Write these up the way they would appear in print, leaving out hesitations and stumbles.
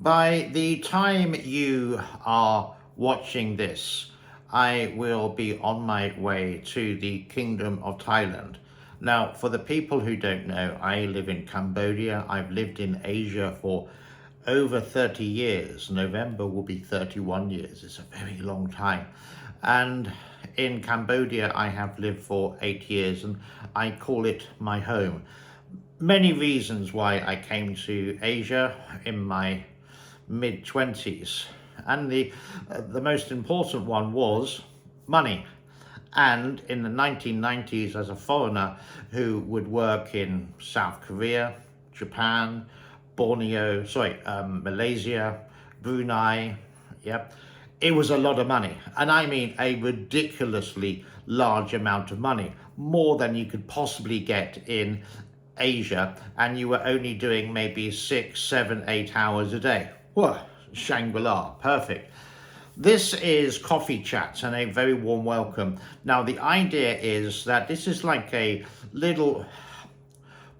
By the time you are watching this, I will be on my way to the Kingdom of Thailand. Now, for the people who don't know, I live in Cambodia. I've lived in Asia for over 30 years. November will be 31 years. It's a very long time. And in Cambodia, I have lived for 8 years and I call it my home. Many reasons why I came to Asia in my mid-20s, and the most important one was money. And in the 1990s, as a foreigner who would work in South Korea, Japan, Malaysia, Brunei, yep, it was a lot of money. And I mean a ridiculously large amount of money, more than you could possibly get in Asia, and you were only doing maybe 6, 7, 8 hours a day. Well, Shangri-La, perfect. This is Coffee Chats and a very warm welcome. Now, the idea is that this is like a little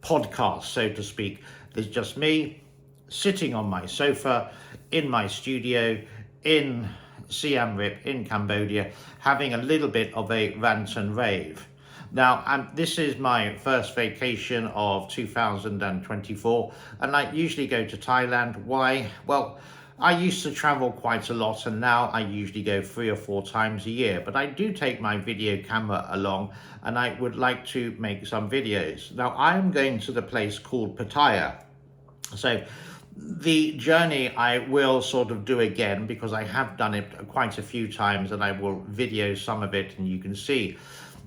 podcast, so to speak. There's just me sitting on my sofa in my studio in Siem Reap in Cambodia, having a little bit of a rant and rave. Now, this is my first vacation of 2024, and I usually go to Thailand. Why? Well, I used to travel quite a lot, and now I usually go 3 or 4 times a year. But I do take my video camera along, and I would like to make some videos. Now, I'm going to the place called Pattaya. So the journey I will sort of do again, because I have done it quite a few times, and I will video some of it, and you can see.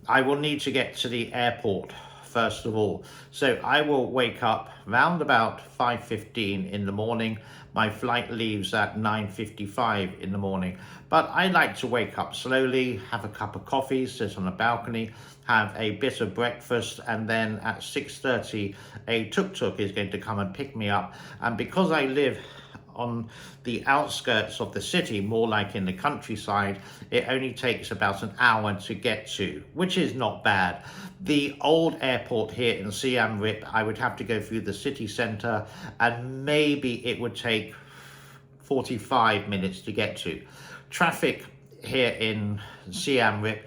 I will need to get to the airport first of all. So I will wake up round about 5:15 in the morning. My flight leaves at 9:55 in the morning. But I like to wake up slowly, have a cup of coffee, sit on a balcony, have a bit of breakfast, and then at 6:30 a tuk-tuk is going to come and pick me up. And because I live on the outskirts of the city, more like in the countryside, it only takes about an hour to get to, which is not bad. The old airport here in Siem Reap, I would have to go through the city centre, and maybe it would take 45 minutes to get to. Traffic here in Siem Reap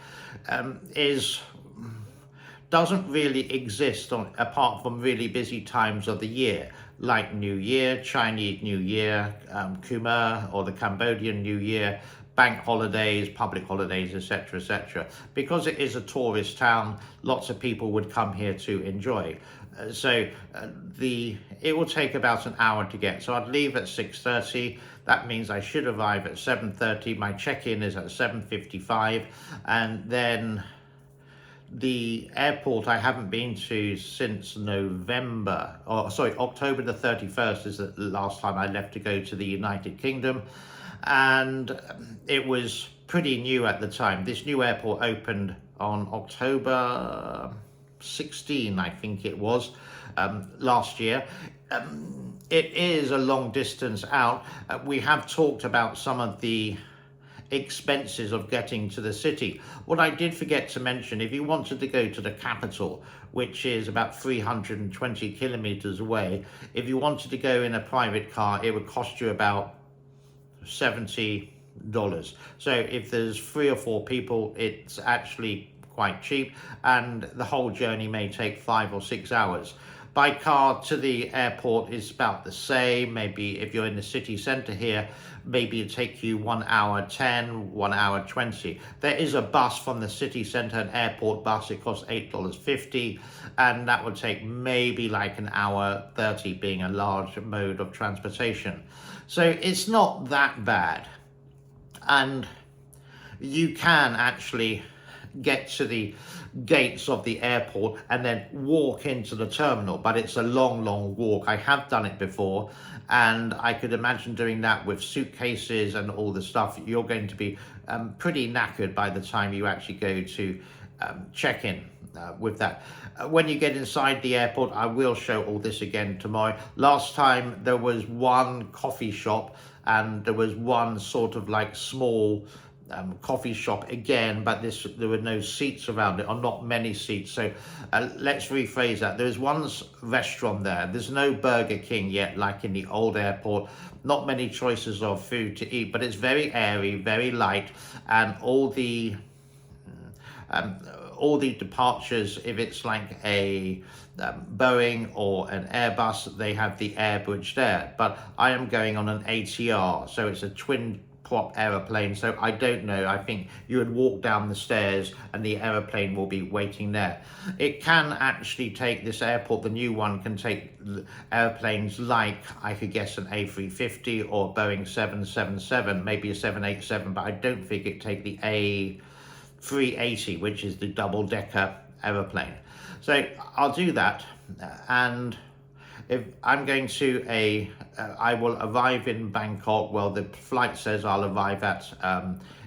doesn't really exist apart from really busy times of the year, like New Year, Chinese New Year, Khmer, or the Cambodian New Year, bank holidays, public holidays, etc., etc. Because it is a tourist town, lots of people would come here to enjoy. It will take about an hour to get. So I'd leave at 6:30. That means I should arrive at 7:30. My check-in is at 7:55, and then the airport I haven't been to since October the 31st is the last time I left to go to the United Kingdom, and it was pretty new at the time. This new airport opened on October 16, I think it was, last year. It is a long distance out. We have talked about some of the expenses of getting to the city. What I did forget to mention, if you wanted to go to the capital, which is about 320 kilometers away, if you wanted to go in a private car, it would cost you about $70. So if there's 3 or 4 people, it's actually quite cheap, and the whole journey may take 5 or 6 hours. By car to the airport is about the same. Maybe if you're in the city centre here, maybe it take you 1 hour 10, 1 hour 20. There is a bus from the city centre, an airport bus. It costs $8.50, and that would take maybe like an hour 30, being a large mode of transportation. So it's not that bad, and you can actually get to the gates of the airport and then walk into the terminal, but it's a long walk. I have done it before, and I could imagine doing that with suitcases and all the stuff. You're going to be pretty knackered by the time you actually go to check in with that. When you get inside the airport, I will show all this again tomorrow. Last time there was one coffee shop, and there was one sort of like small coffee shop again, but there were no seats around it, or not many seats. So let's rephrase that. There's one restaurant there. There's no Burger King yet, like in the old airport. Not many choices of food to eat, but it's very airy, very light, and all the departures, if it's like a Boeing or an Airbus, they have the air bridge there. But I am going on an ATR, so it's a twin prop aeroplane, so I don't know. I think you would walk down the stairs and the aeroplane will be waiting there. It can actually take, this airport, the new one, can take airplanes like, I could guess, an A350 or Boeing 777, maybe a 787, but I don't think it take the A380, which is the double-decker aeroplane. So I'll do that, and if I'm going to I will arrive in Bangkok. Well, the flight says I'll arrive at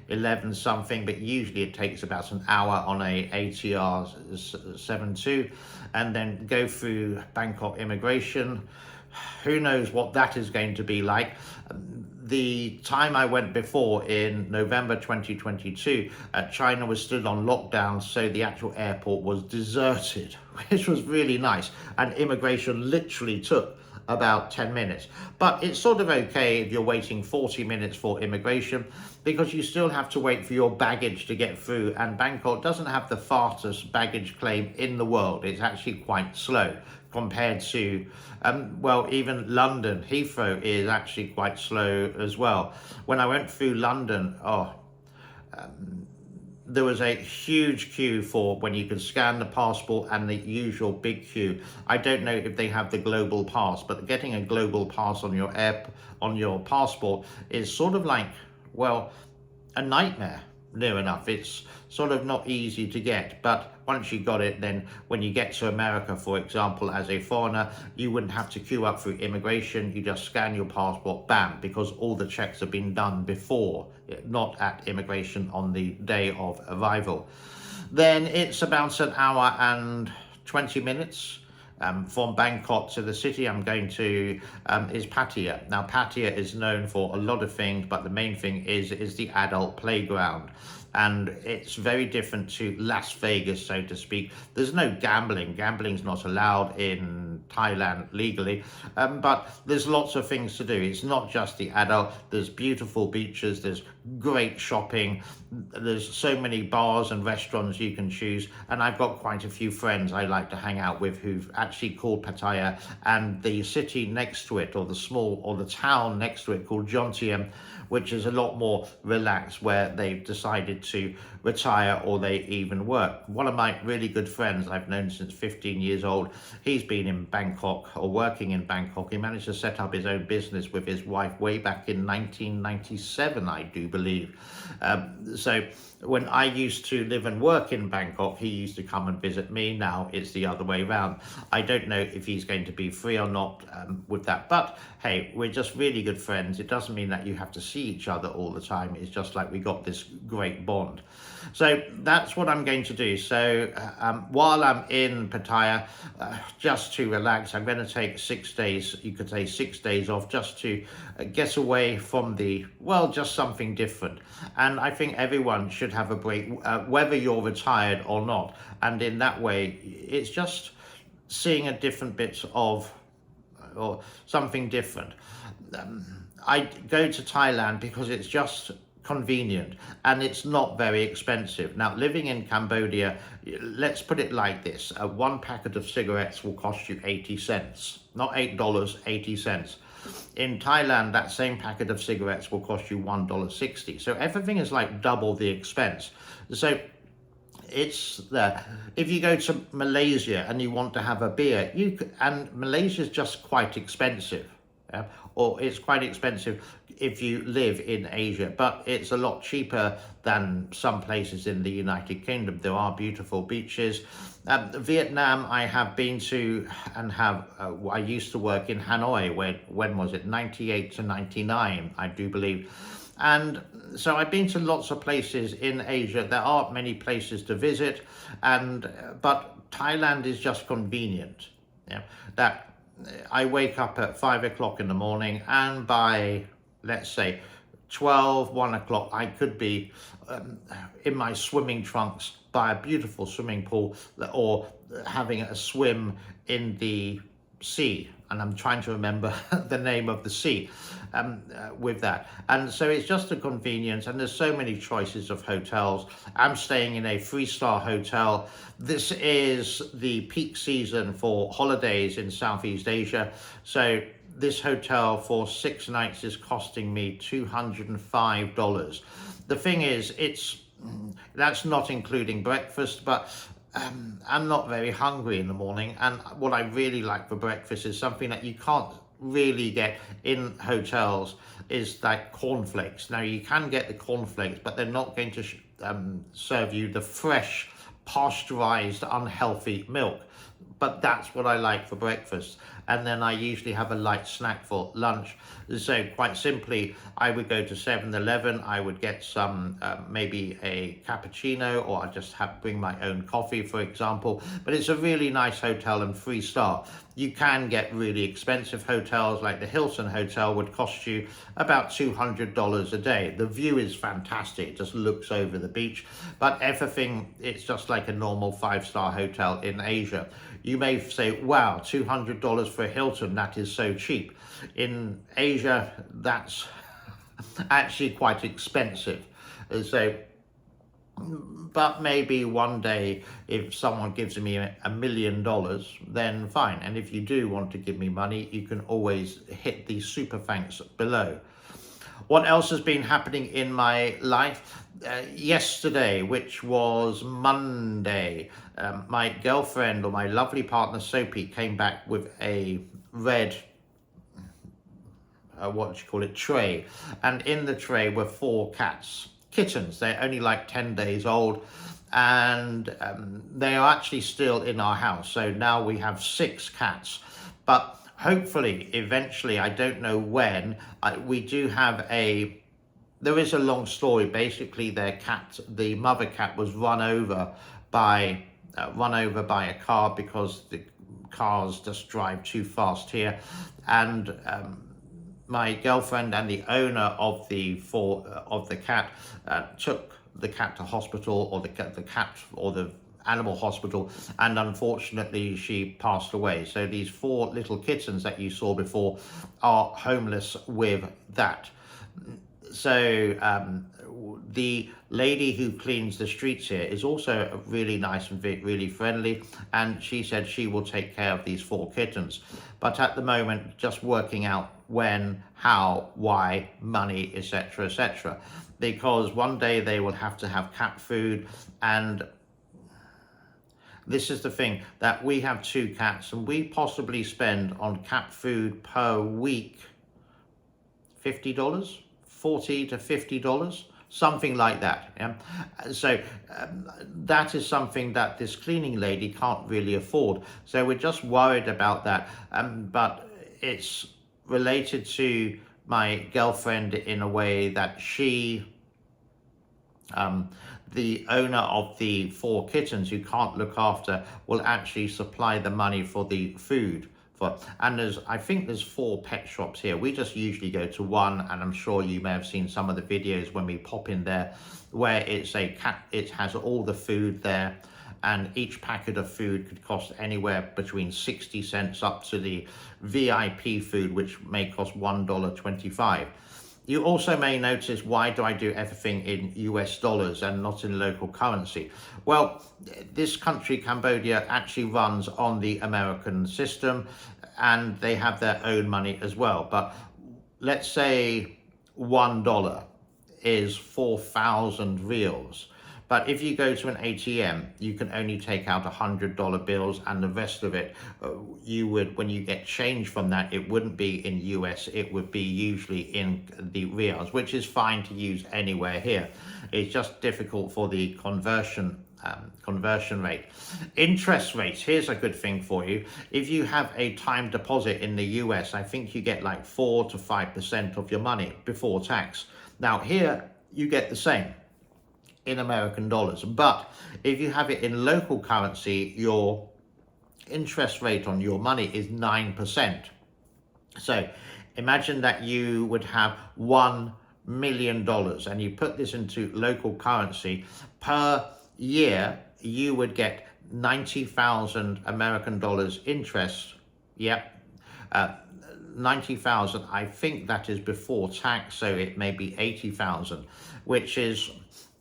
11 something, but usually it takes about an hour on a ATR 72, and then go through Bangkok immigration. Who knows what that is going to be like. The time I went before, in November 2022, China was still on lockdown, so the actual airport was deserted, which was really nice. And immigration literally took about 10 minutes. But it's sort of okay if you're waiting 40 minutes for immigration, because you still have to wait for your baggage to get through. And Bangkok doesn't have the fastest baggage claim in the world. It's actually quite slow compared to, well, even London. Heathrow is actually quite slow as well. When I went through London, there was a huge queue for when you can scan the passport, and the usual big queue. I don't know if they have the global pass, but getting a global pass on your passport is sort of like, well, a nightmare. Near enough. It's sort of not easy to get, but once you got it, then when you get to America, for example, as a foreigner, you wouldn't have to queue up through immigration. You just scan your passport, bam, because all the checks have been done before, not at immigration on the day of arrival. Then it's about an hour and 20 minutes from Bangkok to the city I'm going to is Pattaya. Now, Pattaya is known for a lot of things, but the main thing is the adult playground. And it's very different to Las Vegas, so to speak. There's no gambling. Gambling's not allowed in Thailand legally, but there's lots of things to do. It's not just the adult. There's beautiful beaches, there's great shopping, there's so many bars and restaurants you can choose, and I've got quite a few friends I like to hang out with who've actually called Pattaya, and the city next to it, or the town next to it, called Jontiam, which is a lot more relaxed, where they've decided to retire or they even work. One of my really good friends I've known since 15 years old, he's been in Bangkok, or working in Bangkok. He managed to set up his own business with his wife way back in 1997, I do believe. So when I used to live and work in Bangkok, he used to come and visit me. Now it's the other way around. I don't know if he's going to be free or not with that, but hey, we're just really good friends. It doesn't mean that you have to see each other all the time. It's just like we got this great bond. So that's what I'm going to do. So while I'm in Pattaya, just to relax, I'm going to take 6 days, you could say 6 days off, just to get away from just something different. And I think everyone should have a break, whether you're retired or not. And in that way, it's just seeing a different bit of, or something different. I go to Thailand because it's just convenient and it's not very expensive. Now, living in Cambodia, let's put it like this: one packet of cigarettes will cost you 80 cents, not $8, 80 cents. In Thailand, that same packet of cigarettes will cost you $1.60. So everything is like double the expense. So it's there. If you go to Malaysia and you want to have a beer, and Malaysia is just quite expensive. Yeah? Or it's quite expensive if you live in Asia, but it's a lot cheaper than some places in the United Kingdom. There are beautiful beaches. Vietnam, I have been to, and I used to work in Hanoi, when was it, 98 to 99, I do believe. And so I've been to lots of places in Asia. There aren't many places to visit, but Thailand is just convenient. Yeah, that I wake up at 5 o'clock in the morning, and by, let's say, 12, 1 o'clock, I could be in my swimming trunks by a beautiful swimming pool, or having a swim in the sea. And I'm trying to remember the name of the sea with that. And so it's just a convenience, and there's so many choices of hotels. I'm staying in a 3-star hotel. This is the peak season for holidays in Southeast Asia. So this hotel for 6 nights is costing me $205. The thing is, that's not including breakfast, but I'm not very hungry in the morning, and what I really like for breakfast is something that you can't really get in hotels, is like cornflakes. Now, you can get the cornflakes, but they're not going to serve you the fresh, pasteurized, unhealthy milk. But that's what I like for breakfast. And then I usually have a light snack for lunch. So quite simply, I would go to 7-Eleven, I would get some, maybe a cappuccino, or I just bring my own coffee, for example. But it's a really nice hotel and 3-star. You can get really expensive hotels, like the Hilton Hotel would cost you about $200 a day. The view is fantastic, it just looks over the beach. But everything, it's just like a normal 5-star hotel in Asia. You may say, wow, $200 for a Hilton, that is so cheap. In Asia, that's actually quite expensive. So, but maybe one day, if someone gives me $1 million, then fine. And if you do want to give me money, you can always hit the super thanks below. What else has been happening in my life? Yesterday, which was Monday, my girlfriend, or my lovely partner Sophie, came back with a red, tray. And in the tray were 4 kittens. They're only like 10 days old. And they are actually still in our house. So now we have 6 cats. But hopefully, eventually, I don't know when, we do have there is a long story. Basically, the mother cat was run over by a car, because the cars just drive too fast here. And my girlfriend and the owner of the cat took the cat to hospital, or the animal hospital, and unfortunately she passed away. So these 4 little kittens that you saw before are homeless with that. So the lady who cleans the streets here is also really nice and really friendly, and she said she will take care of these 4 kittens. But at the moment, just working out when, how, why, money, etc., etc. Because one day they will have to have cat food, and this is the thing, that we have 2 cats, and we possibly spend on cat food per week $50, $40 to $50, something like that. Yeah? So that is something that this cleaning lady can't really afford. So we're just worried about that. But it's related to my girlfriend in a way that she, the owner of the 4 kittens who can't look after, will actually supply the money for the food. And I think there's 4 pet shops here. We just usually go to one, and I'm sure you may have seen some of the videos when we pop in there, where it's a cat, it has all the food there, and each packet of food could cost anywhere between 60 cents up to the VIP food, which may cost $1.25. You also may notice, why do I do everything in US dollars and not in local currency? Well, this country, Cambodia, actually runs on the American system, and they have their own money as well. But let's say $1 is 4,000 reals. But if you go to an ATM, you can only take out $100 bills, and the rest of it, when you get change from that, it wouldn't be in US, it would be usually in the reals, which is fine to use anywhere here. It's just difficult for the conversion rate. Interest rates, here's a good thing for you. If you have a time deposit in the US, I think you get like 4 to 5% of your money before tax. Now here, you get the same in American dollars. But if you have it in local currency, your interest rate on your money is 9%. So imagine that you would have $1 million, and you put this into local currency, per year you would get 90,000 American dollars interest. Yep. 90,000, I think that is before tax, so it may be 80,000, which is,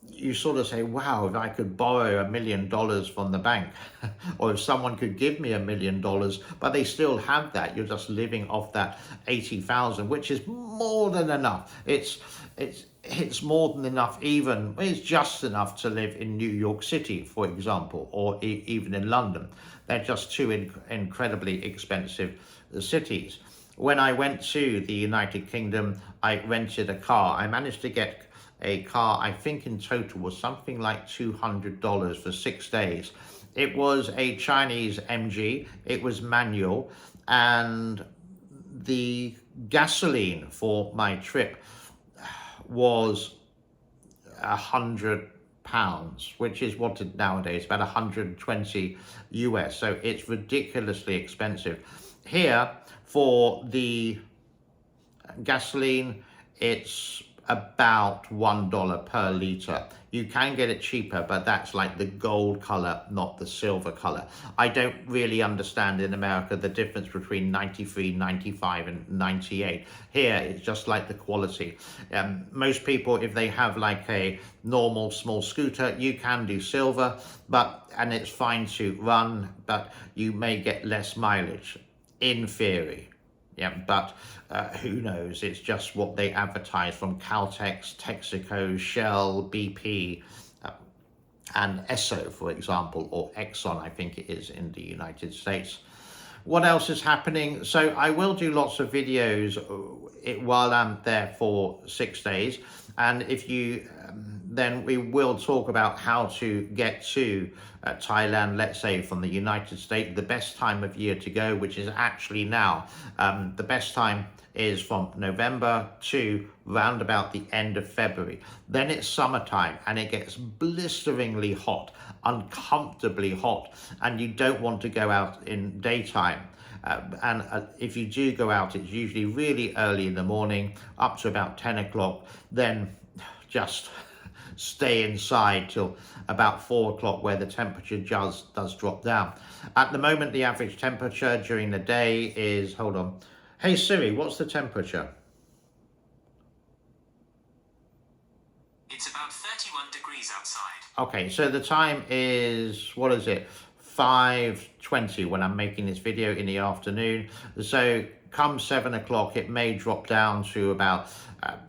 you sort of say, wow, if I could borrow $1 million from the bank, or if someone could give me $1 million, but they still have that, you're just living off that 80,000, which is more than enough. It's more than enough, even, it's just enough to live in New York City, for example, or even in London. They're just two incredibly expensive cities. When I went to the United Kingdom, I rented a car. I managed to get a car, I think in total was something like $200 for 6 days. It was a Chinese MG, it was manual, and the gasoline for my trip was £100, which is what it nowadays, about 120 US. So it's ridiculously expensive. Here, for the gasoline, it's about $1 per litre. You can get it cheaper, but that's like the gold colour, not the silver colour. I don't really understand in America the difference between 93, 95 and 98. Here, it's just like the quality. Most people, if they have like a normal small scooter, you can do silver, and it's fine to run, but you may get less mileage, in theory. Yeah, but who knows? It's just what they advertise from Caltex, Texaco, Shell, BP, and Esso, for example, or Exxon, I think it is in the United States. What else is happening? So I will do lots of videos while I'm there for 6 days. And if you, then we will talk about how to get to Thailand, let's say from the United States, the best time of year to go, which is actually now. The best time is from November to round about the end of February. Then it's summertime and it gets blisteringly hot, uncomfortably hot, and you don't want to go out in daytime. If you do go out, it's usually really early in the morning, up to about 10 o'clock, then just stay inside till about 4 o'clock, where the temperature does drop down. At the moment, the average temperature during the day is, hold on. Hey Siri, what's the temperature? It's about 31 degrees outside. Okay, so the time is, what is it? 5:20 when I'm making this video in the afternoon. So come 7 o'clock, it may drop down to about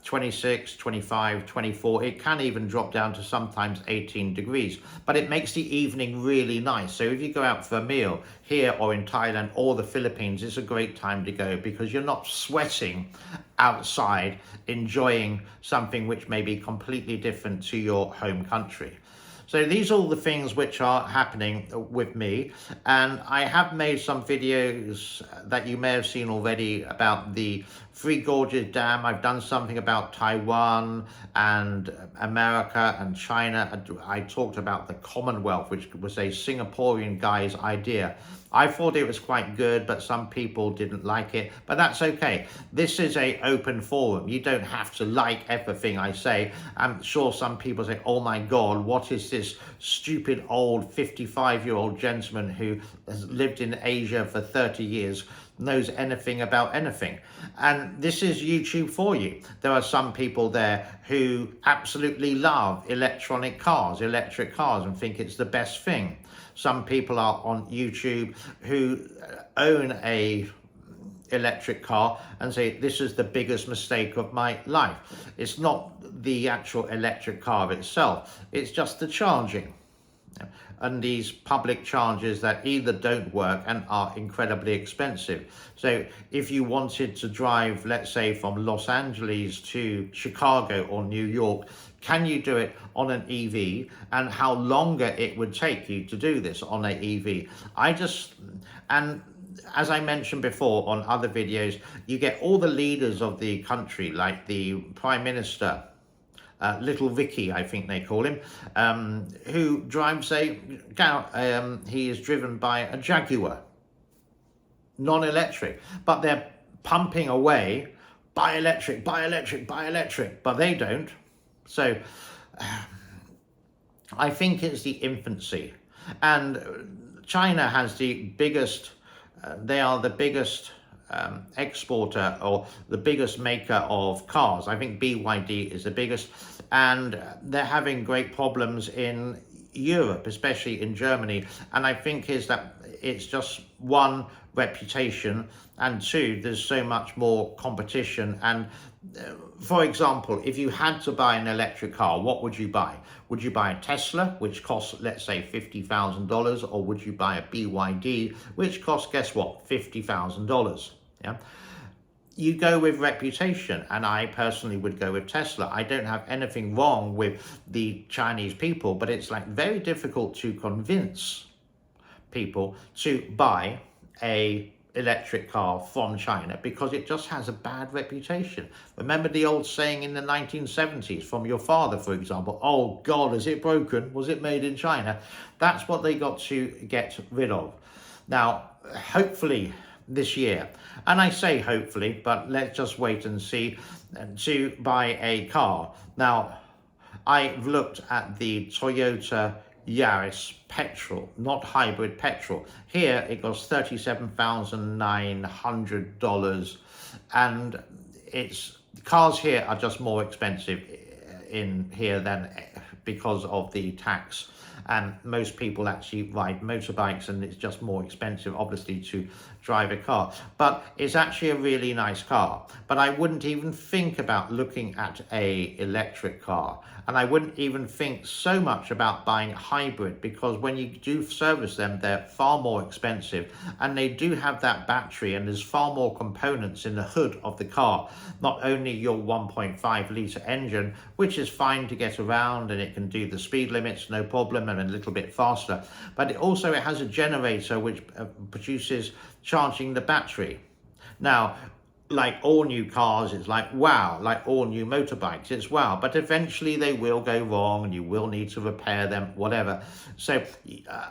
26, 25, 24. It can even drop down to sometimes 18 degrees, but it makes the evening really nice. So if you go out for a meal here or in Thailand or the Philippines, it's a great time to go because you're not sweating outside, enjoying something which may be completely different to your home country. So these are all the things which are happening with me, and I have made some videos that you may have seen already about the Three Gorges Dam. I've done something about Taiwan and America and China. I talked about the Commonwealth, which was a Singaporean guy's idea. I thought it was quite good, but some people didn't like it, but that's okay. This is an open forum. You don't have to like everything I say. I'm sure some people say, oh my God, what is this stupid old 55-year-old gentleman who has lived in Asia for 30 years, knows anything about anything? And this is YouTube for you. There are some people there who absolutely love electric cars, and think it's the best thing. Some people are on YouTube who own a electric car and say, this is the biggest mistake of my life. It's not the actual electric car itself, it's just the charging. And these public chargers that either don't work and are incredibly expensive. So if you wanted to drive, let's say from Los Angeles to Chicago or New York, can you do it on an EV, and how longer it would take you to do this on an EV? And as I mentioned before on other videos, you get all the leaders of the country, like the Prime Minister, Little Vicky, I think they call him, who drives he is driven by a Jaguar, non-electric, but they're pumping away buy electric, buy electric, buy electric, but they don't. So I think it's the infancy. And China has the biggest, they are the biggest exporter or the biggest maker of cars. I think BYD is the biggest, and they're having great problems in Europe, especially in Germany. And I think is that it's just one, reputation, and two, there's so much more competition. And for example, if you had to buy an electric car, what would you buy? Would you buy a Tesla, which costs, let's say, $50,000, or would you buy a BYD, which costs, guess what, $50,000? Yeah. You go with reputation, and I personally would go with Tesla. I don't have anything wrong with the Chinese people, but it's like very difficult to convince people to buy a electric car from China because it just has a bad reputation. Remember the old saying in the 1970s from your father, for example, oh God, is it broken? Was it made in China? That's what they got to get rid of. Now, hopefully this year, and I say hopefully, but let's just wait and see, to buy a car. Now, I've looked at the Toyota Yaris petrol, not hybrid petrol. Here it costs $37,900, and it's cars here are just more expensive in here than because of the tax. And most people actually ride motorbikes, and it's just more expensive, obviously, to drive a car. But it's actually a really nice car. But I wouldn't even think about looking at a electric car. And I wouldn't even think so much about buying a hybrid, because when you do service them, they're far more expensive. And they do have that battery, and there's far more components in the hood of the car. Not only your 1.5 litre engine, which is fine to get around, and it can do the speed limits, no problem, and a little bit faster. But it has a generator which produces charging the battery. Now, like all new cars, it's like wow, like all new motorbikes, it's wow, but eventually they will go wrong and you will need to repair them, whatever. So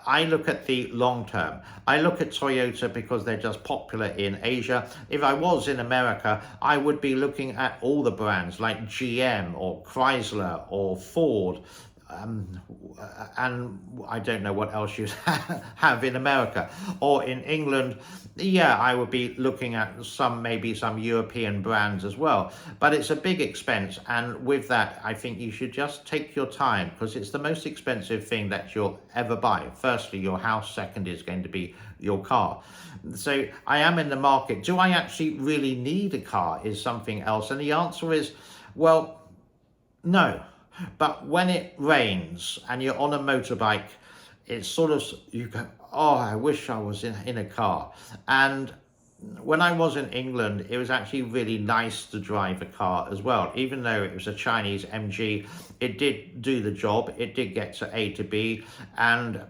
I look at the long term. I look at Toyota because they're just popular in Asia. If I was in America, I would be looking at all the brands like GM or Chrysler or Ford. And I don't know what else you have in America or in England. Yeah, I would be looking at maybe some European brands as well, but it's a big expense. And with that, I think you should just take your time, because it's the most expensive thing that you'll ever buy. Firstly, your house. Second is going to be your car. So I am in the market. Do I actually really need a car is something else. And the answer is, well, no. But when it rains and you're on a motorbike, it's sort of, you go, oh, I wish I was in a car. And when I was in England, it was actually really nice to drive a car as well. Even though it was a Chinese MG, it did do the job. It did get to A to B. And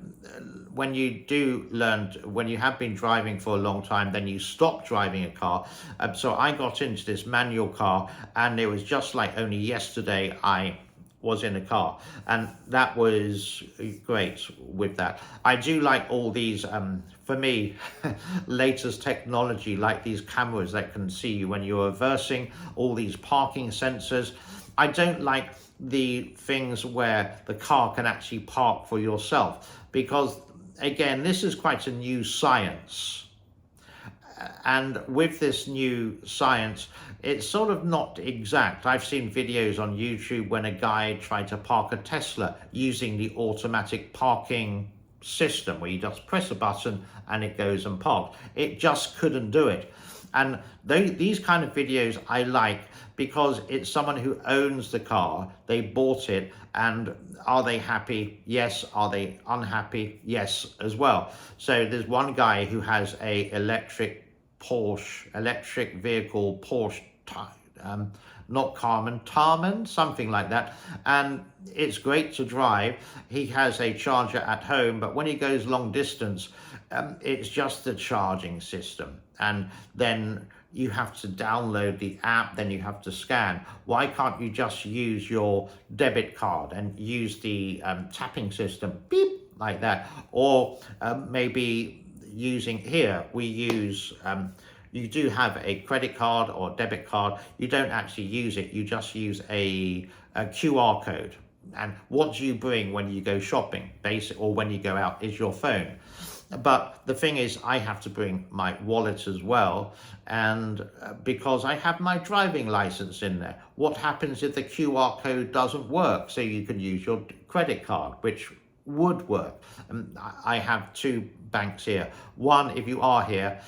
when you when you have been driving for a long time, then you stop driving a car. So I got into this manual car, and it was just like only yesterday I was in a car, and that was great with that. I do like all these, for me, latest technology, like these cameras that can see you when you're reversing, all these parking sensors. I don't like the things where the car can actually park for yourself, because again, this is quite a new science. And with this new science, it's sort of not exact. I've seen videos on YouTube when a guy tried to park a Tesla using the automatic parking system, where you just press a button and it goes and parks. It just couldn't do it. And these kind of videos I like, because it's someone who owns the car, they bought it, and are they happy? Yes. Are they unhappy? Yes, as well. So there's one guy who has a electric vehicle Porsche, not Tarman, something like that, and it's great to drive. He has a charger at home, but when he goes long distance, it's just the charging system, and then you have to download the app, then you have to scan. Why can't you just use your debit card and use the tapping system, beep, like that? Or maybe using, here we use you do have a credit card or debit card, you don't actually use it. You just use a QR code. And what you bring when you go shopping, or when you go out, is your phone. But the thing is, I have to bring my wallet as well, and because I have my driving license in there. What happens if the QR code doesn't work? So you can use your credit card, which would work. I have two banks here. One, if you are here,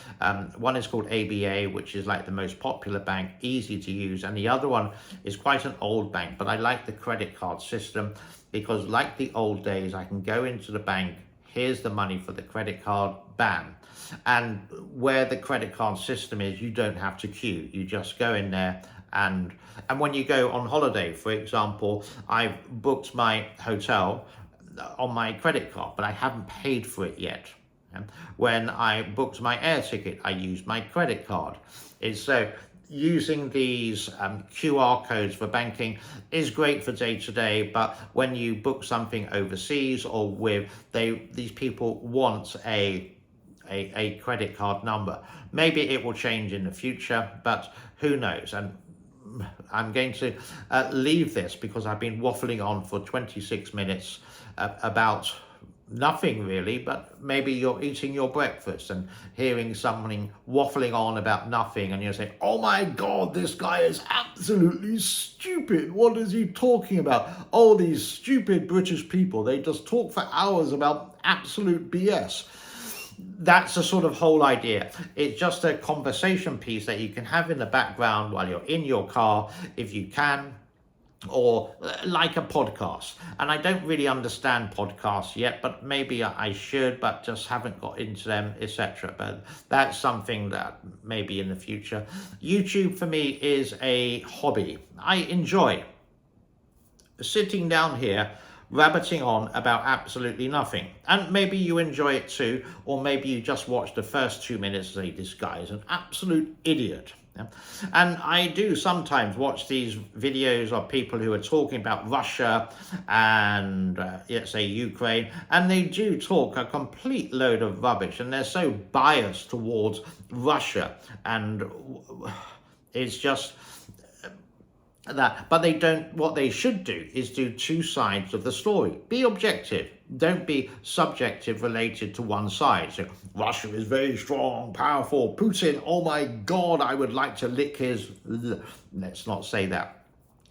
one is called ABA, which is like the most popular bank, easy to use, and the other one is quite an old bank, but I like the credit card system because, like the old days, I can go into the bank, here's the money for the credit card, bam. And where the credit card system is, you don't have to queue. You just go in there, and when you go on holiday, for example, I've booked my hotel on my credit card, but I haven't paid for it yet. When I booked my air ticket, I used my credit card. It's so using these QR codes for banking is great for day to day, but when you book something overseas or these people want a credit card number. Maybe it will change in the future, but who knows? And I'm going to leave this because I've been waffling on for 26 minutes about nothing really, but maybe you're eating your breakfast and hearing someone waffling on about nothing, and you're saying, oh my God, this guy is absolutely stupid. What is he talking about? Oh, these stupid British people, they just talk for hours about absolute BS. That's the sort of whole idea. It's just a conversation piece that you can have in the background while you're in your car, if you can, or like a podcast. And I don't really understand podcasts yet, but maybe I should, but just haven't got into them, etc. But that's something that maybe in the future. YouTube for me is a hobby. I enjoy sitting down here rabbiting on about absolutely nothing, and maybe you enjoy it too, or maybe you just watch the first 2 minutes and say, this guy is an absolute idiot. And I do sometimes watch these videos of people who are talking about Russia and let's say Ukraine, and they do talk a complete load of rubbish, and they're so biased towards Russia, and it's just that. But they don't. What they should do is do two sides of the story. Be objective. Don't be subjective related to one side. So Russia is very strong, powerful. Putin, oh my God, I would like to lick his. Let's not say that.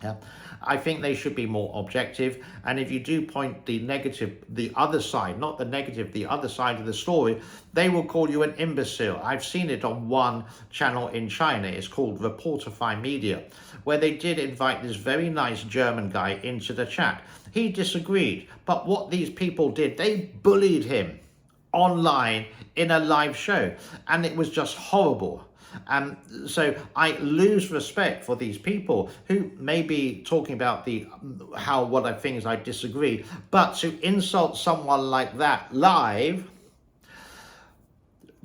Yeah. I think they should be more objective. And if you do point the negative, the other side, not the negative, the other side of the story, they will call you an imbecile. I've seen it on one channel in China. It's called Reportify Media, where they did invite this very nice German guy into the chat. He disagreed. But what these people did, they bullied him online in a live show. And it was just horrible. So I lose respect for these people who may be talking about what are things I disagree, but to insult someone like that live,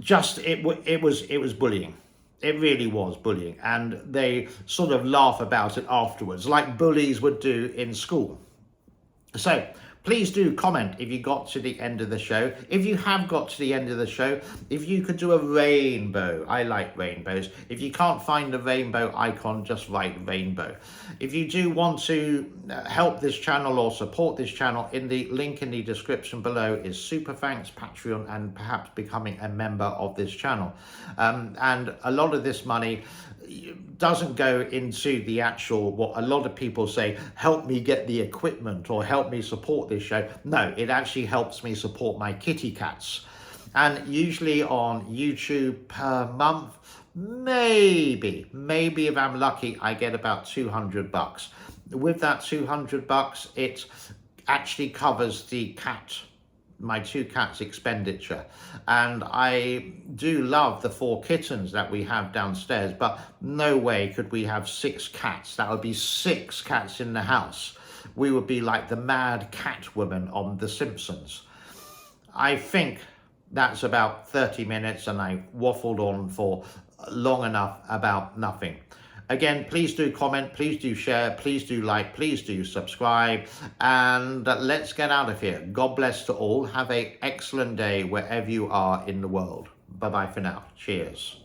just it was bullying. It really was bullying, and they sort of laugh about it afterwards, like bullies would do in school. So please do comment if you got to the end of the show. If you have got to the end of the show, if you could do a rainbow. I like rainbows. If you can't find the rainbow icon, just write rainbow. If you do want to help this channel or support this channel, in the link in the description below is Super Thanks, Patreon, and perhaps becoming a member of this channel. And a lot of this money doesn't go into the actual, what a lot of people say, help me get the equipment or help me support this show. No, it actually helps me support my kitty cats. And usually on YouTube per month, maybe if I'm lucky, I get about $200. With that $200, it actually covers my two cats' expenditure. And I do love the 4 kittens that we have downstairs, but no way could we have 6 cats. That would be 6 cats in the house. We would be like the mad cat woman on The Simpsons. I think that's about 30 minutes, and I waffled on for long enough about nothing. Again, please do comment, please do share, please do like, please do subscribe, and let's get out of here. God bless to all. Have an excellent day wherever you are in the world. Bye-bye for now. Cheers.